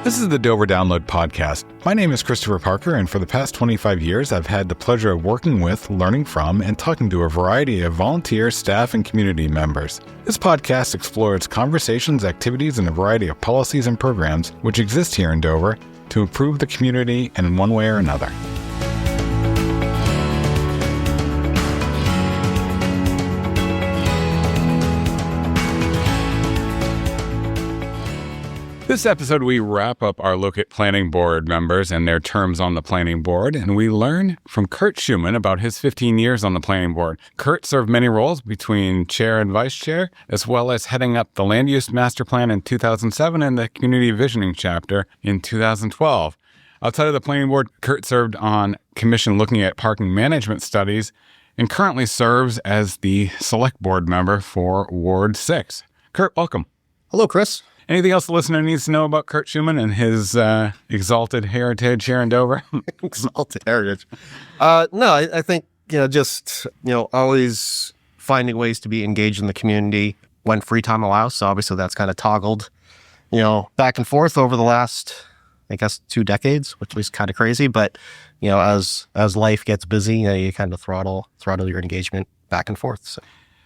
This is the Dover Download Podcast. My name is Christopher Parker, and for the past 25 years, I've had the pleasure of working with, learning from, and talking to a variety of volunteer, staff, and community members. This podcast explores conversations, activities, and a variety of policies and programs which exist here in Dover to improve the community in one way or another. This episode, we wrap up our look at planning board members and their terms on the planning board, and we learn from Kirt Schuman about his 15 years on the planning board. Kirt served many roles between chair and vice chair, as well as heading up the land use master plan in 2007 and the community visioning chapter in 2012. Outside of the planning board, Kirt served on commission looking at parking management studies and currently serves as the select board member for Ward 6. Kirt, welcome. Hello, Chris. Anything else the listener needs to know about Kirt Schuman and his exalted heritage here in Dover? Exalted heritage. No, I think, always finding ways to be engaged in the community when free time allows. So obviously that's kind of toggled, back and forth over the last, 2 decades, which was kind of crazy. But, as life gets busy, you kind of throttle your engagement back and forth.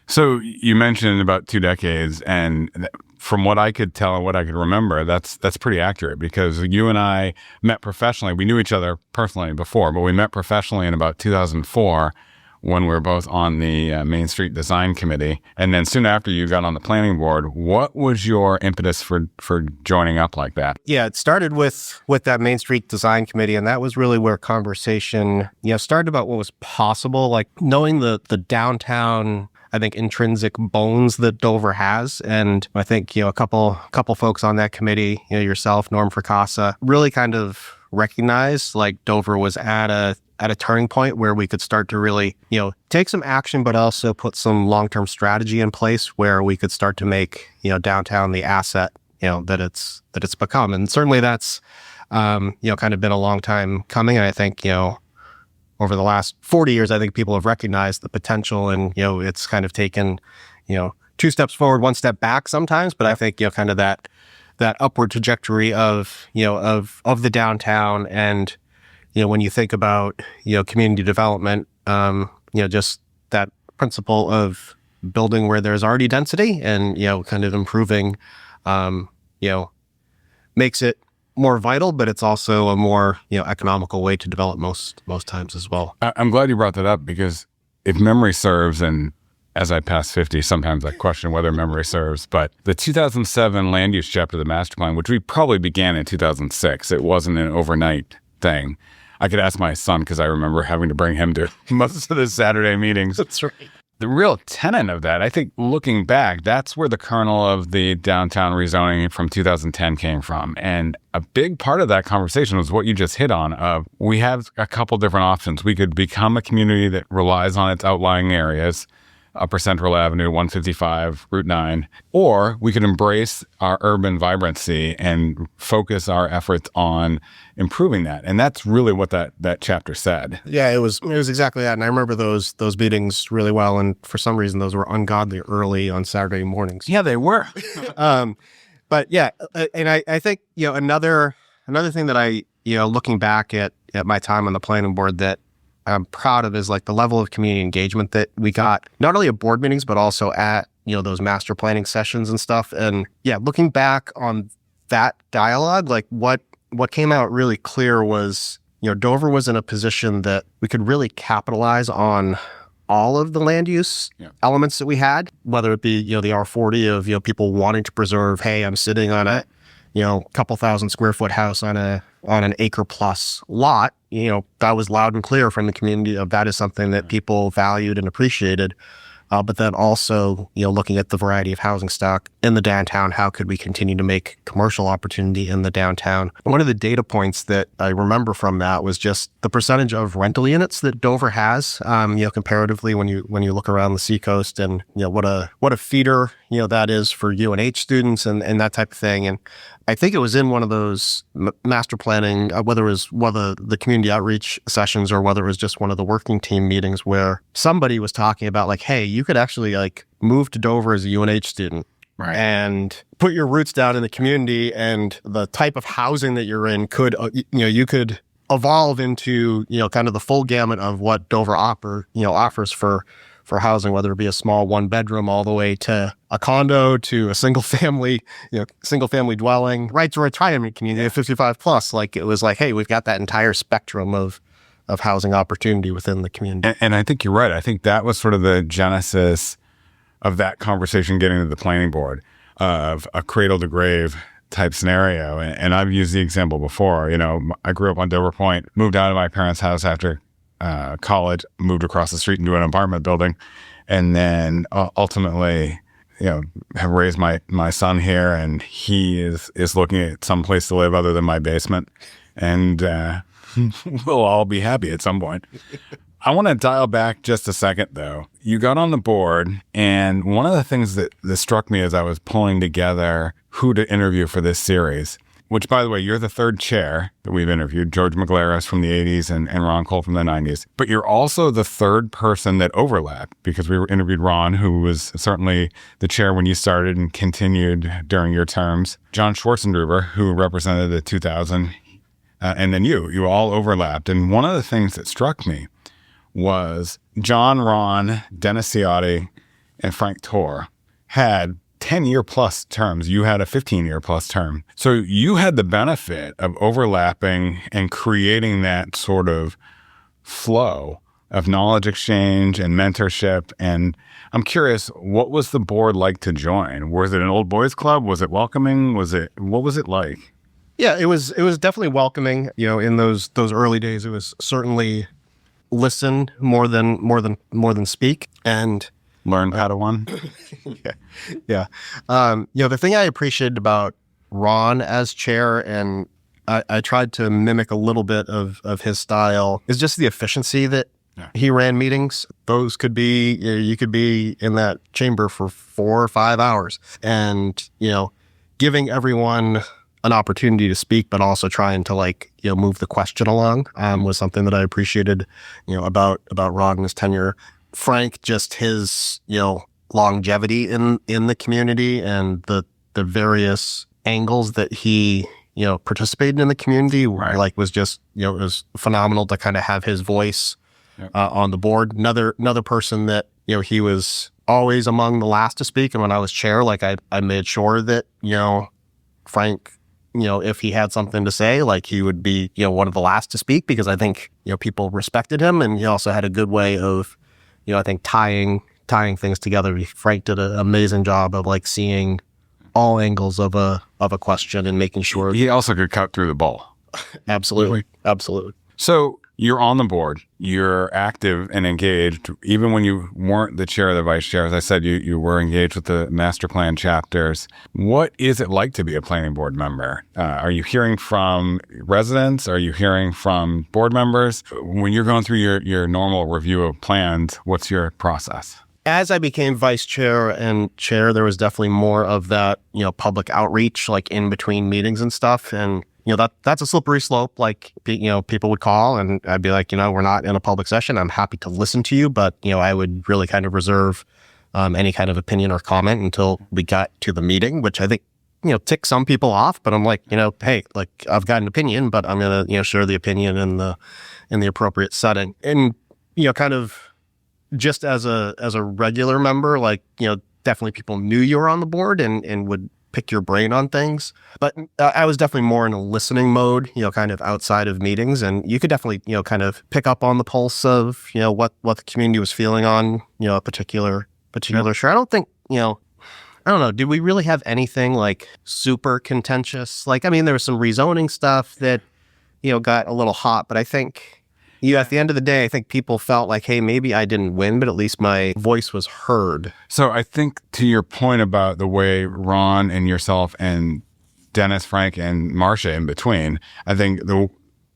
So you mentioned about 2 decades, and from what I could tell and what I could remember, that's pretty accurate, because you and I met professionally. We knew each other personally before, but we met professionally in about 2004 when we were both on the Main Street Design Committee. And then soon after you got on the planning board, what was your impetus for joining up like that? Yeah, it started with that Main Street Design Committee, and that was really where conversation started about what was possible, like knowing the downtown, I think, intrinsic bones that Dover has. And I think, a couple folks on that committee, yourself, Norm Fracassa, really kind of recognized like Dover was at a turning point where we could start to really, take some action, but also put some long-term strategy in place where we could start to make, downtown the asset, that it's become. And certainly that's, kind of been a long time coming. And I think, over the last 40 years, I think people have recognized the potential, and, it's kind of taken, 2 steps forward, 1 step back sometimes. But I think, kind of that upward trajectory of the downtown. And, when you think about, community development, just that principle of building where there's already density and, kind of improving, makes it more vital, but it's also a more, economical way to develop most times as well. I'm glad you brought that up, because if memory serves, and as I pass 50, sometimes I question whether memory serves, but the 2007 land use chapter of the master plan, which we probably began in 2006, it wasn't an overnight thing. I could ask my son, because I remember having to bring him to most of the Saturday meetings. That's right. The real tenet of that, I think, looking back, that's where the kernel of the downtown rezoning from 2010 came from. And a big part of that conversation was what you just hit on. We have a couple different options. We could become a community that relies on its outlying areas, Upper Central Avenue, 155, Route 9, or we could embrace our urban vibrancy and focus our efforts on improving that. And that's really what that chapter said. Yeah, it was exactly that. And I remember those meetings really well. And for some reason, those were ungodly early on Saturday mornings. Yeah, they were. But yeah, and I think, another thing that I, looking back at my time on the planning board that I'm proud of is like the level of community engagement that we got, not only at board meetings, but also at, those master planning sessions and stuff. And yeah, looking back on that dialogue, like what came out really clear was, Dover was in a position that we could really capitalize on all of the land use elements that we had, whether it be, the R40 of, people wanting to preserve, hey, I'm sitting on a, couple 1,000 square foot house on an acre plus lot, that was loud and clear from the community of that is something that people valued and appreciated. But then also, looking at the variety of housing stock in the downtown, how could we continue to make commercial opportunity in the downtown? One of the data points that I remember from that was just the percentage of rental units that Dover has, comparatively when you look around the seacoast, and, what a feeder, that is for UNH students and that type of thing. And I think it was in one of those master planning, whether the community outreach sessions or whether it was just one of the working team meetings, where somebody was talking about like, hey, you could actually like move to Dover as a UNH student. Right. and put your roots down in the community, and the type of housing that you're in could, you could evolve into, kind of the full gamut of what Dover offers for housing, whether it be a small 1-bedroom all the way to a condo to a single family dwelling, right to retirement community of 55 plus. Like, it was like, hey, we've got that entire spectrum of housing opportunity within the community. And I think you're right. I think that was sort of the genesis of that conversation getting to the planning board, of a cradle to grave type scenario. And I've used the example before. I grew up on Dover Point, moved out of my parents' house after college, moved across the street into an apartment building, and then ultimately, have raised my son here, and he is looking at some place to live other than my basement, and we'll all be happy at some point. I want to dial back just a second, though. You got on the board, and one of the things that struck me as I was pulling together who to interview for this series, which, by the way, you're the third chair that we've interviewed, George McGlaris from the 80s and Ron Cole from the 90s. But you're also the third person that overlapped, because we interviewed Ron, who was certainly the chair when you started and continued during your terms, John Schwarzenegger, who represented the 2000, and then you all overlapped. And one of the things that struck me was John, Ron, Dennis Ciotti, and Frank Torr had 10-year plus terms. You had a 15-year plus term. So you had the benefit of overlapping and creating that sort of flow of knowledge exchange and mentorship. And I'm curious, what was the board like to join? Was it an old boys club? Was it welcoming? What was it like? Yeah, it was definitely welcoming. In those early days, it was certainly listen more than speak, and learn Padawan. Yeah. The thing I appreciated about Ron as chair, and I tried to mimic a little bit of his style, is just the efficiency that he ran meetings. Those could be, you could be in that chamber for 4 or 5 hours, and, giving everyone an opportunity to speak, but also trying to move the question along, was something that I appreciated, about Ron and his tenure. Frank, just his, longevity in the community and the various angles that he, participated in the community, right. Was just, it was phenomenal to kind of have his voice on the board. Another person that, he was always among the last to speak. And when I was chair, I made sure that, Frank, if he had something to say, he would be, one of the last to speak, because I think, people respected him, and he also had a good way of, I think tying things together. Frank did an amazing job of seeing all angles of a question and making sure. He also could cut through the ball. Absolutely. So you're on the board, you're active and engaged, even when you weren't the chair or the vice chair. As I said, you were engaged with the master plan chapters. What is it like to be a planning board member? Are you hearing from residents? Are you hearing from board members? When you're going through your normal review of plans, what's your process? As I became vice chair and chair, there was definitely more of that, public outreach, in between meetings and stuff. And that's a slippery slope. People would call, and I'd be like, we're not in a public session. I'm happy to listen to you, but, I would really kind of reserve any kind of opinion or comment until we got to the meeting, which I think, tick some people off. But I'm like, hey, I've got an opinion, but I'm going to, share the opinion in the appropriate setting. And, kind of just as a regular member, definitely people knew you were on the board and would pick your brain on things. But I was definitely more in a listening mode, kind of outside of meetings. And you could definitely, kind of pick up on the pulse of, what the community was feeling on, a particular share. I don't think, I don't know. Did we really have anything super contentious? There was some rezoning stuff that, got a little hot, but I think, at the end of the day, I think people felt like, hey, maybe I didn't win, but at least my voice was heard. So I think to your point about the way Ron and yourself and Dennis, Frank, and Marcia in between, I think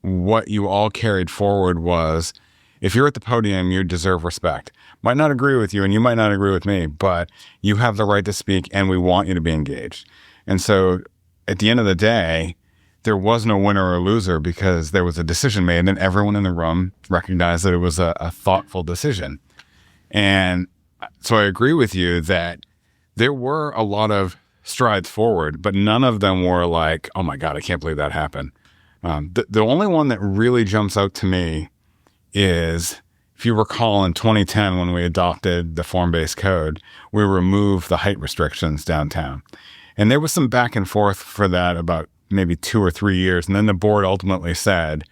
what you all carried forward was, if you're at the podium, you deserve respect. Might not agree with you, and you might not agree with me, but you have the right to speak, and we want you to be engaged. And so at the end of the day, there was no winner or loser, because there was a decision made, and everyone in the room recognized that it was a thoughtful decision. And so I agree with you that there were a lot of strides forward, but none of them were like, oh my God, I can't believe that happened. The only one that really jumps out to me is, if you recall, in 2010, when we adopted the form-based code, we removed the height restrictions downtown. And there was some back and forth for that about maybe 2 or 3 years. And then the board ultimately said,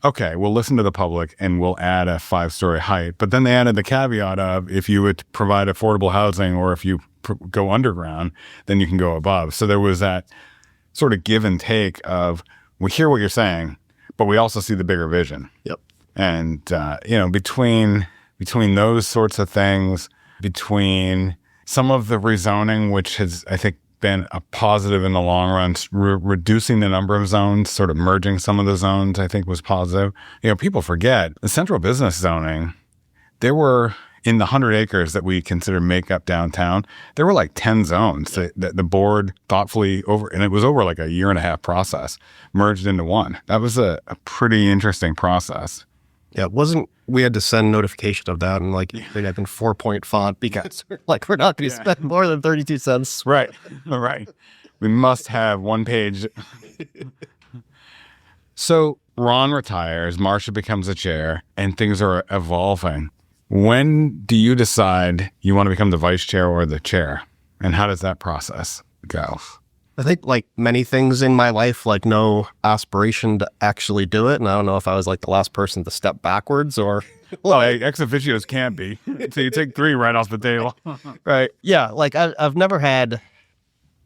okay, we'll listen to the public and we'll add a 5-story height. But then they added the caveat of, if you would provide affordable housing or if you go underground, then you can go above. So there was that sort of give and take of, we hear what you're saying, but we also see the bigger vision. Yep. And, between those sorts of things, between some of the rezoning, which has, I think, been a positive in the long run, reducing the number of zones, sort of merging some of the zones, I think was positive. People forget the central business zoning, there were, in the 100 acres that we consider make up downtown, there were like 10 zones that the board thoughtfully and it was over like a 1.5-year process, merged into one. That was a pretty interesting process. Yeah, it wasn't, we had to send notification of that and like, they'd have been 4-point font because we're not going to spend more than 32 cents. Right. Right. We must have one page. So Ron retires, Marcia becomes the chair, and things are evolving. When do you decide you want to become the vice chair or the chair? And how does that process go? I think, like many things in my life, like no aspiration to actually do it. And I don't know if I was like the last person to step backwards or... Well, ex officios can't be. So you take 3 right off the table. Right. Yeah. Like I've never had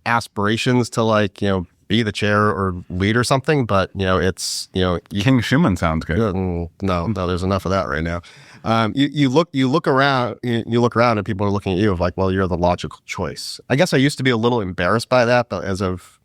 aspirations to like, be the chair or lead or something, but it's, King Schuman sounds good. No, there's enough of that right now. You look around and people are looking at you of like, well, you're the logical choice. I guess I used to be a little embarrassed by that, but as I've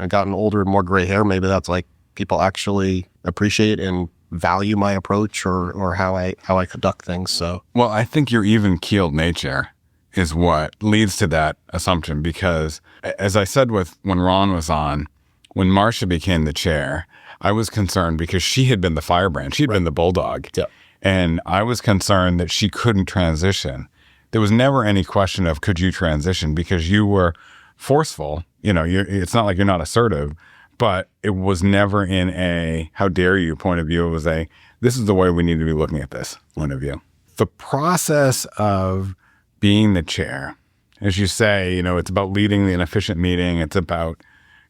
gotten older and more gray hair, maybe that's like people actually appreciate and value my approach or how I conduct things. So, well, I think your even-keeled nature is what leads to that assumption, because as I said when Ron was on, when Marcia became the chair, I was concerned because she had been the firebrand. She'd been the bulldog. Yeah. And I was concerned that she couldn't transition. There was never any question of, could you transition? Because you were forceful. It's not like you're not assertive, but it was never in a, how dare you point of view. It was a, this is the way we need to be looking at this point of view. The process of being the chair, as you say, it's about leading an efficient meeting. It's about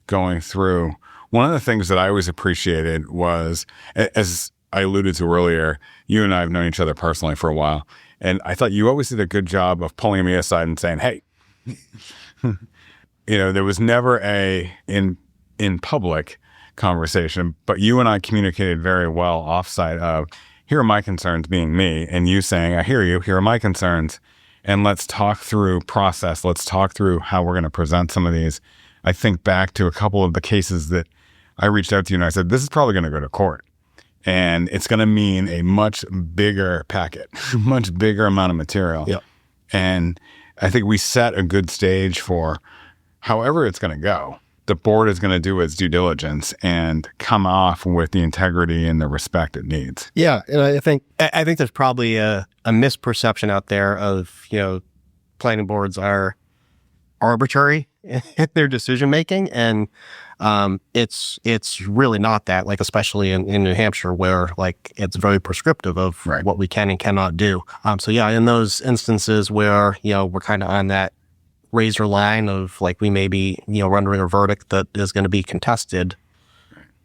going through. One of the things that I always appreciated was, as I alluded to earlier, you and I have known each other personally for a while. And I thought you always did a good job of pulling me aside and saying, hey, there was never in public conversation, but you and I communicated very well offsite of, here are my concerns being me, and you saying, I hear you, here are my concerns. And let's talk through process. Let's talk through how we're going to present some of these. I think back to a couple of the cases that I reached out to you and I said, this is probably going to go to court. And it's going to mean a much bigger packet, much bigger amount of material. Yep. And I think we set a good stage for however it's going to go. The board is going to do its due diligence and come off with the integrity and the respect it needs. Yeah, and I think there's probably a misperception out there of planning boards are arbitrary in their decision making, and it's really not that. Like especially in New Hampshire, where like it's very prescriptive of what we can and cannot do. So yeah, in those instances where we're kind of on that razor line of like we may be rendering a verdict that is going to be contested,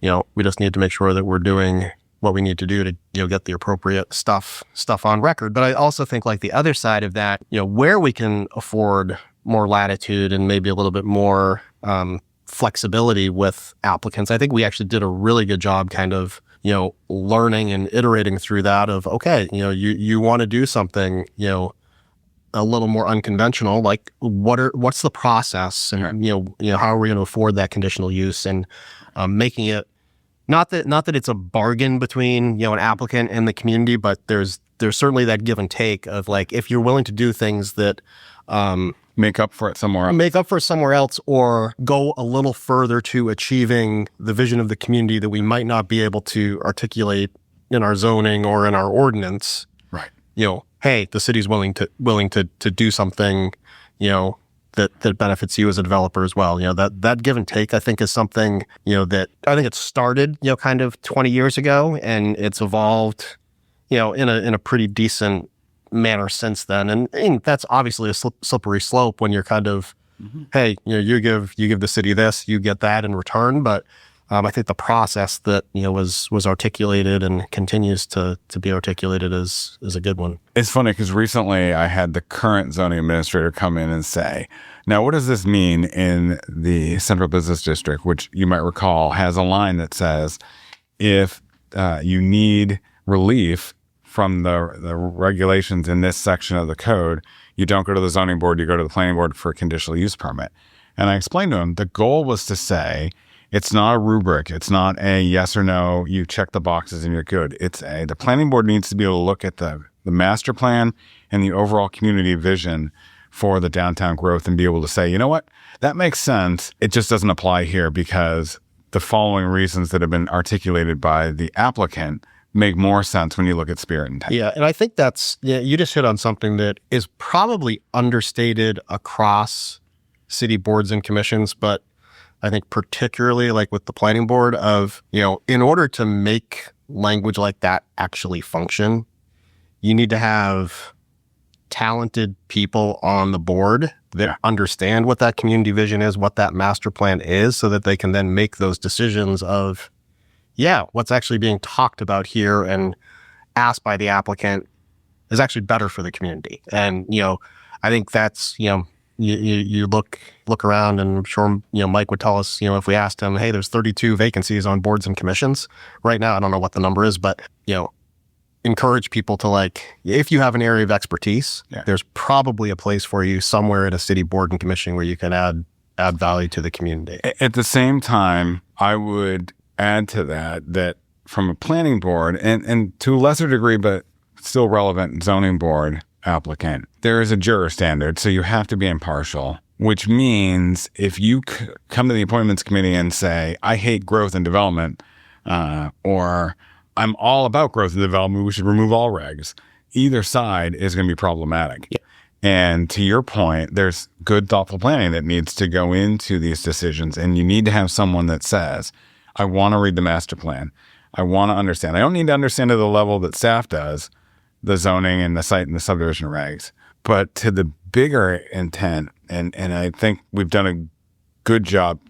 we just need to make sure that we're doing what we need to do to get the appropriate stuff on record. But I also think like the other side of that, where we can afford more latitude and maybe a little bit more flexibility with applicants, I think we actually did a really good job kind of learning and iterating through that of, okay, you want to do something a little more unconventional, like what's the process, and how are we going to afford that conditional use, and making it not that it's a bargain between an applicant and the community, but there's certainly that give and take of like, if you're willing to do things that make up for it somewhere else, or go a little further to achieving the vision of the community that we might not be able to articulate in our zoning or in our ordinance. Right. Hey, the city's willing to do something, that benefits you as a developer as well. That give and take, I think, is something, that I think it started, kind of 20 years ago, and it's evolved, in a pretty decent manner since then. And that's obviously a slippery slope when you're kind of, hey, you give the city this, you get that in return. But I think the process that was articulated and continues to be articulated is a good one. It's funny because recently I had the current zoning administrator come in and say, now what does this mean in the Central Business District, which you might recall has a line that says, if you need relief from the regulations in this section of the code, you don't go to the zoning board, you go to the planning board for a conditional use permit. And I explained to him the goal was to say, it's not a rubric. It's not a yes or no. You check the boxes and you're good. The planning board needs to be able to look at the master plan and the overall community vision for the downtown growth and be able to say, you know what, that makes sense. It just doesn't apply here because the following reasons that have been articulated by the applicant make more sense when you look at spirit and intent. Yeah, and I think you just hit on something that is probably understated across city boards and commissions, but I think particularly like with the planning board of, in order to make language like that actually function, you need to have talented people on the board that understand what that community vision is, what that master plan is, so that they can then make those decisions of, what's actually being talked about here and asked by the applicant is actually better for the community. And, I think that's, you look around, and I'm sure, Mike would tell us, if we asked him, hey, there's 32 vacancies on boards and commissions right now. I don't know what the number is, but, encourage people to if you have an area of expertise, there's probably a place for you somewhere at a city board and commission where you can add value to the community. At the same time, I would add to that from a planning board and to a lesser degree, but still relevant zoning board applicant, there is a juror standard. So you have to be impartial, which means if you come to the appointments committee and say, I hate growth and development, or I'm all about growth and development, we should remove all regs, either side is going to be problematic. Yeah. And to your point, there's good, thoughtful planning that needs to go into these decisions. And you need to have someone that says, I want to read the master plan. I want to understand. I don't need to understand to the level that staff does, the zoning and the site and the subdivision regs, but to the bigger intent. And I think we've done a good job.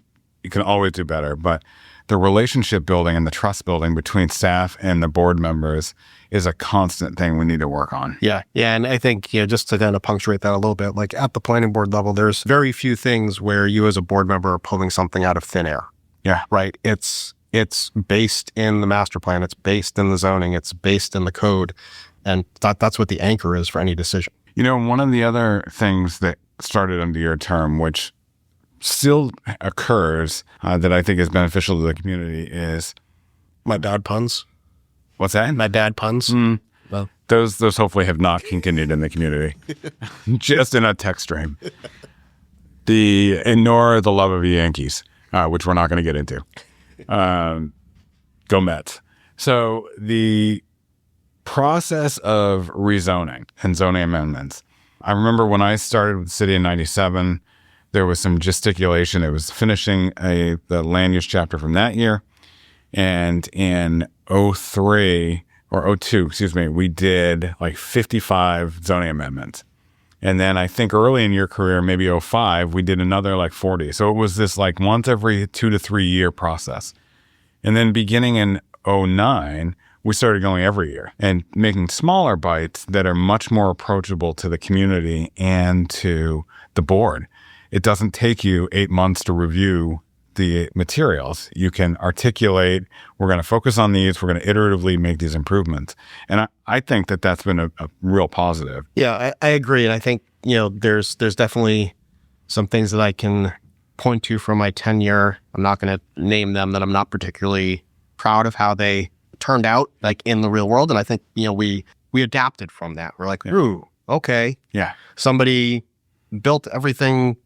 You can always do better, but the relationship building and the trust building between staff and the board members is a constant thing we need to work on. Yeah. And I think, just to kind of punctuate that a little bit, like at the planning board level, there's very few things where you as a board member are pulling something out of thin air. Yeah. Right. It's based in the master plan. It's based in the zoning. It's based in the code. And that's what the anchor is for any decision. One of the other things that started under your term, which still occurs, that I think is beneficial to the community is my bad puns. What's that? My bad puns. Well, those hopefully have not continued in the community, just in a text stream. Nor the love of the Yankees, which we're not going to get into. Go Mets. So the process of rezoning and zoning amendments. I remember when I started with the city in 97, there was some gesticulation. It was finishing the land use chapter from that year. And in 03 or 02, we did like 55 zoning amendments. And then I think early in your career, maybe 05, we did another like 40. So it was this like once every 2 to 3 year process. And then beginning in 09, we started going every year and making smaller bites that are much more approachable to the community and to the board. It doesn't take you 8 months to review the materials. You can articulate, we're going to focus on these, we're going to iteratively make these improvements. And I think that that's been a real positive. Yeah, I agree. And I think, there's definitely some things that I can point to from my tenure. I'm not going to name them, that I'm not particularly proud of how they turned out like in the real world. And I think, we adapted from that. We're like, ooh, okay. Yeah. Somebody built everything,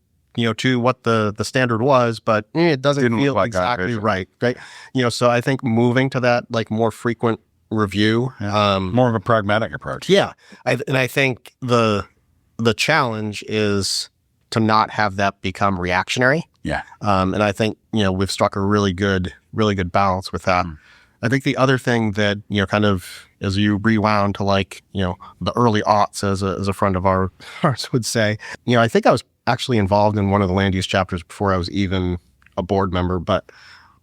to what the standard was, but it didn't feel like exactly right. So I think moving to that like more frequent review, more of a pragmatic approach. Yeah. And I think the challenge is to not have that become reactionary. Yeah. And I think, we've struck a really good balance with that. I think the other thing that, kind of as you rewound to the early aughts, as a friend of ours would say, I think I was actually involved in one of the land use chapters before I was even a board member, but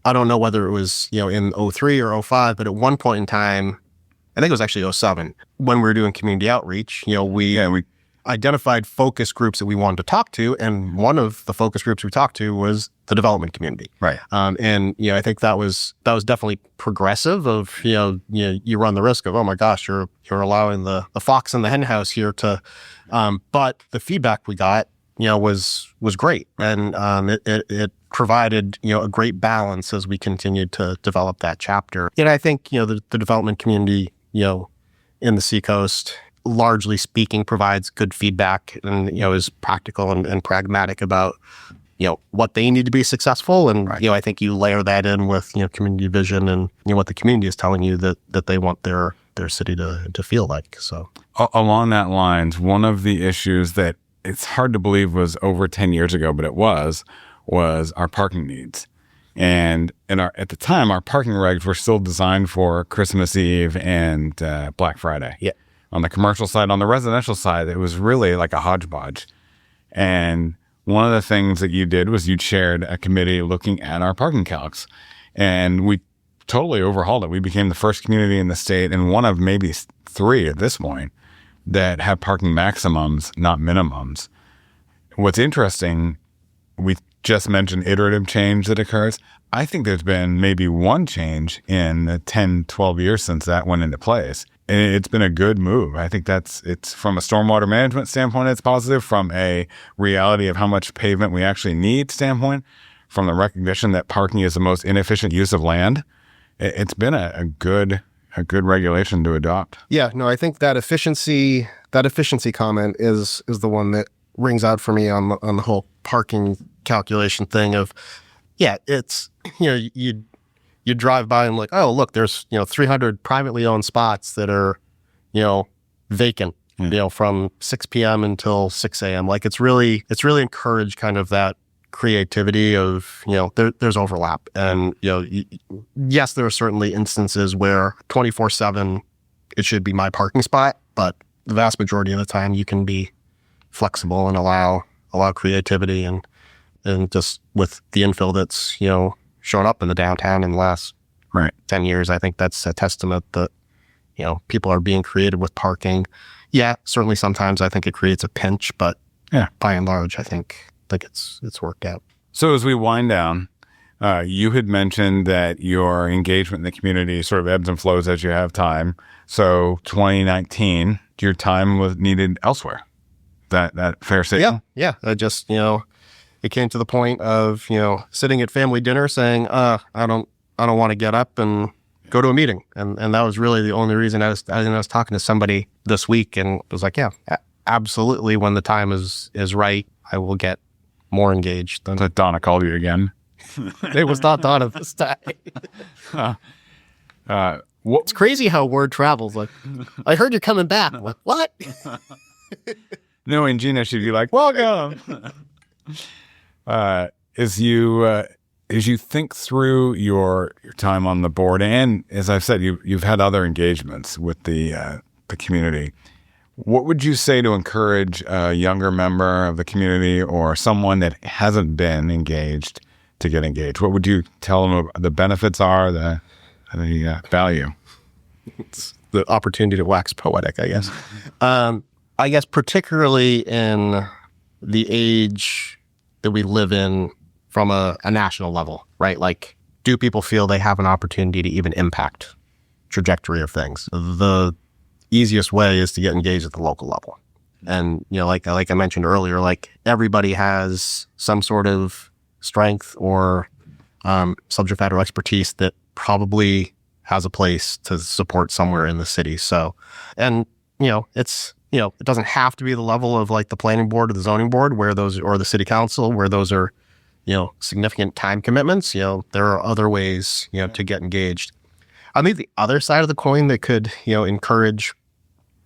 I don't know whether it was, in 03 or 05, but at one point in time, I think it was actually 07, when we were doing community outreach, we identified focus groups that we wanted to talk to. And one of the focus groups we talked to was the development community. Right. And, I think that was definitely progressive of, you run the risk of, oh my gosh, you're allowing the fox in the hen house here to, but the feedback we got, was great. And, it provided, a great balance as we continued to develop that chapter. And I think, the development community, in the Seacoast, largely speaking, provides good feedback and, is practical and pragmatic about, what they need to be successful. And, right. I think you layer that in with, community vision and, what the community is telling you that they want their city to feel like. So along that lines, one of the issues that it's hard to believe was over 10 years ago, but it was our parking needs. And at the time, our parking regs were still designed for Christmas Eve and Black Friday. Yeah. On the commercial side, on the residential side, it was really like a hodgepodge. And one of the things that you did was you chaired a committee looking at our parking calcs. And we totally overhauled it. We became the first community in the state and one of maybe 3 at this point that have parking maximums, not minimums. What's interesting, we just mentioned iterative change that occurs. I think there's been maybe one change in the 10, 12 years since that went into place. And it's been a good move. I think it's from a stormwater management standpoint, it's positive. From a reality of how much pavement we actually need standpoint, from the recognition that parking is the most inefficient use of land, it's been a good regulation to adopt. Yeah, no, I think that efficiency comment is the one that rings out for me on the whole parking calculation thing of, yeah, it's, you drive by and like, oh, look, there's, 300 privately owned spots that are, vacant, from 6 p.m. until 6 a.m. Like it's really encouraged kind of that creativity of, there's overlap. And, yes, there are certainly instances where 24/7, it should be my parking spot, but the vast majority of the time you can be flexible and allow creativity and just with the infill that's, shown up in the downtown in the last 10 years, I think that's a testament that, people are being creative with parking. Yeah, certainly sometimes I think it creates a pinch, but by and large, I think it's worked out. So as we wind down, you had mentioned that your engagement in the community sort of ebbs and flows as you have time. So 2019, your time was needed elsewhere. That fair statement? Yeah. I just, it came to the point of, sitting at family dinner saying, I don't want to get up and go to a meeting. And that was really the only reason I was talking to somebody this week and was like, yeah, absolutely. When the time is right, I will get more engaged. So Donna called you again. It was not Donna this time. It's crazy how word travels. Like, I heard you're coming back. I'm like, what? Knowing Gina, she'd be like, welcome. As you think through your time on the board, and as I've said, you've had other engagements with the community. What would you say to encourage a younger member of the community or someone that hasn't been engaged to get engaged? What would you tell them the benefits are, the value? It's the opportunity to wax poetic, I guess. I guess particularly in the age that we live in from a national level, right? Like, do people feel they have an opportunity to even impact trajectory of things? The easiest way is to get engaged at the local level. And, like I mentioned earlier, like everybody has some sort of strength or subject matter expertise that probably has a place to support somewhere in the city. So, and, it doesn't have to be the level of like the planning board or the zoning board or the city council where those are, significant time commitments. There are other ways, to get engaged. I think the other side of the coin that could, encourage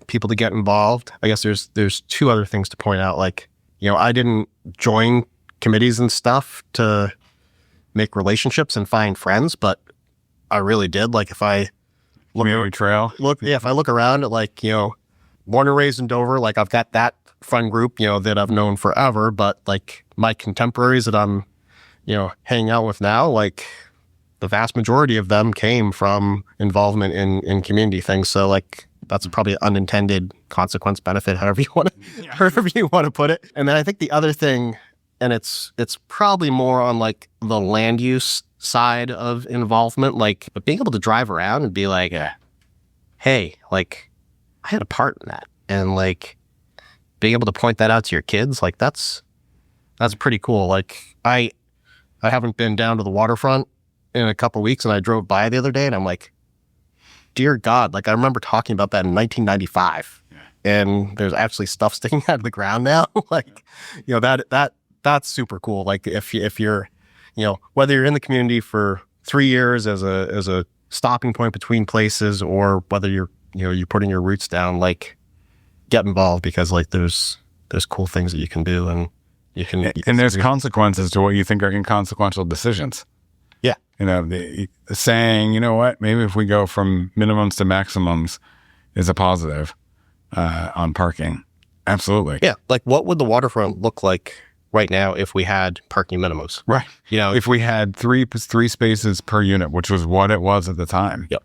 people to get involved, I guess there's 2 other things to point out. Like, I didn't join committees and stuff to make relationships and find friends, but I really did. Like if I Community trail. if I look around at born and raised in Dover, like I've got that friend group, that I've known forever, but like my contemporaries that I'm, hanging out with now, like the vast majority of them came from involvement in community things. So like that's probably an unintended consequence, benefit, however you want to put it. And then I think the other thing, and it's probably more on like the land use side of involvement, like but being able to drive around and be like, hey, like I had a part in that, and like being able to point that out to your kids, like that's pretty cool. Like I haven't been down to the waterfront in a couple of weeks, and I drove by the other day and I'm like, dear God, like I remember talking about that in 1995, and there's actually stuff sticking out of the ground now. Like, that's super cool. Like if you're, whether you're in the community for 3 years as a stopping point between places, or whether you're putting your roots down, like get involved, because like there's cool things that you can do, and and there's consequences to what you think are inconsequential decisions. Yeah. The saying, you know what, maybe if we go from minimums to maximums is a positive on parking. Absolutely. Yeah. Like what would the waterfront look like right now if we had parking minimums? Right. If we had three spaces per unit, which was what it was at the time. Yep.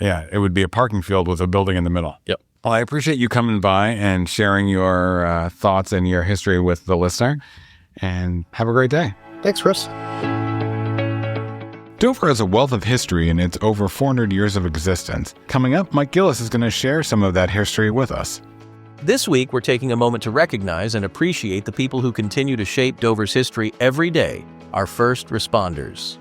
Yeah. It would be a parking field with a building in the middle. Yep. Well, I appreciate you coming by and sharing your thoughts and your history with the listener, and have a great day. Thanks, Chris. Dover has a wealth of history in its over 400 years of existence. Coming up, Mike Gillis is going to share some of that history with us. This week, we're taking a moment to recognize and appreciate the people who continue to shape Dover's history every day, our first responders.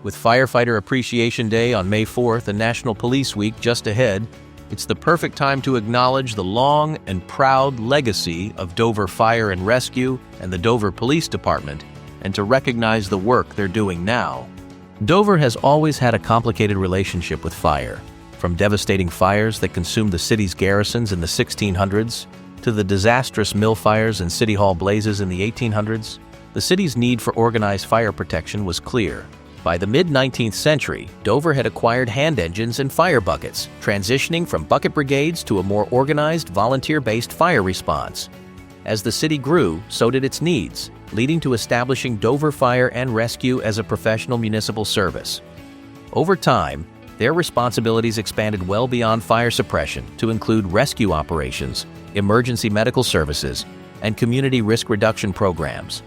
With Firefighter Appreciation Day on May 4th and National Police Week just ahead, it's the perfect time to acknowledge the long and proud legacy of Dover Fire and Rescue and the Dover Police Department, and to recognize the work they're doing now. Dover has always had a complicated relationship with fire, from devastating fires that consumed the city's garrisons in the 1600s to the disastrous mill fires and City Hall blazes in the 1800s. The city's need for organized fire protection was clear. By the mid-19th century, Dover had acquired hand engines and fire buckets, transitioning from bucket brigades to a more organized, volunteer-based fire response. As the city grew, so did its needs, leading to establishing Dover Fire and Rescue as a professional municipal service. Over time, their responsibilities expanded well beyond fire suppression to include rescue operations, emergency medical services, and community risk reduction programs.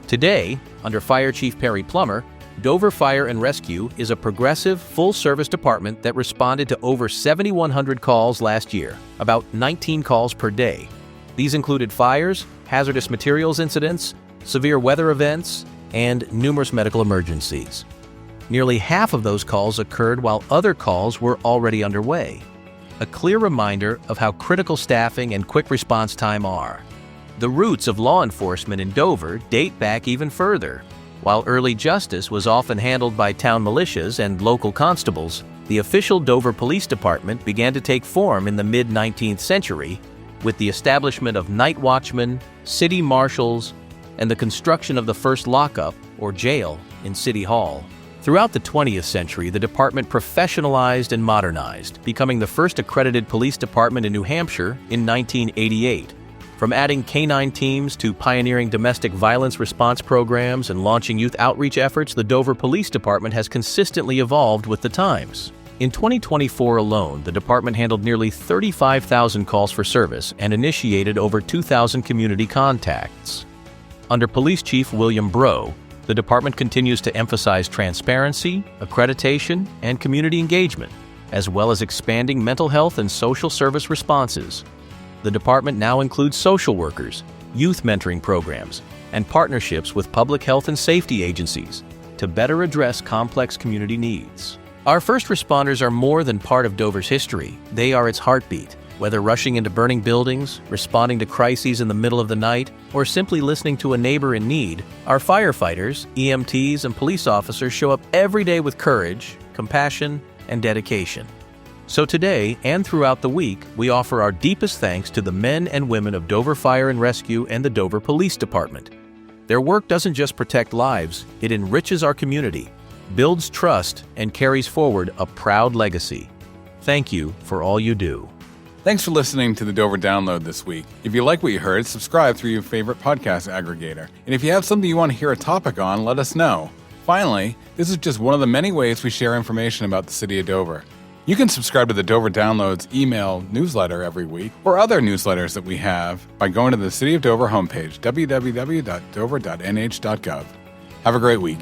Today, under Fire Chief Perry Plummer, Dover Fire and Rescue is a progressive, full-service department that responded to over 7,100 calls last year, about 19 calls per day. These included fires, hazardous materials incidents, severe weather events, and numerous medical emergencies. Nearly half of those calls occurred while other calls were already underway. A clear reminder of how critical staffing and quick response time are. The roots of law enforcement in Dover date back even further. While early justice was often handled by town militias and local constables, the official Dover Police Department began to take form in the mid-19th century with the establishment of night watchmen, city marshals, and the construction of the first lockup, or jail, in City Hall. Throughout the 20th century, the department professionalized and modernized, becoming the first accredited police department in New Hampshire in 1988. From adding K-9 teams to pioneering domestic violence response programs and launching youth outreach efforts, the Dover Police Department has consistently evolved with the times. In 2024 alone, the department handled nearly 35,000 calls for service and initiated over 2,000 community contacts. Under Police Chief William Breault, the department continues to emphasize transparency, accreditation, and community engagement, as well as expanding mental health and social service responses. The department now includes social workers, youth mentoring programs, and partnerships with public health and safety agencies to better address complex community needs. Our first responders are more than part of Dover's history. They are its heartbeat. Whether rushing into burning buildings, responding to crises in the middle of the night, or simply listening to a neighbor in need, our firefighters, EMTs, and police officers show up every day with courage, compassion, and dedication. So today and throughout the week, we offer our deepest thanks to the men and women of Dover Fire and Rescue and the Dover Police Department. Their work doesn't just protect lives, it enriches our community, builds trust, and carries forward a proud legacy. Thank you for all you do. Thanks for listening to the Dover Download this week. If you like what you heard, subscribe through your favorite podcast aggregator. And if you have something you want to hear a topic on, let us know. Finally, this is just one of the many ways we share information about the city of Dover. You can subscribe to the Dover Downloads email newsletter every week or other newsletters that we have by going to the City of Dover homepage, www.dover.nh.gov. Have a great week.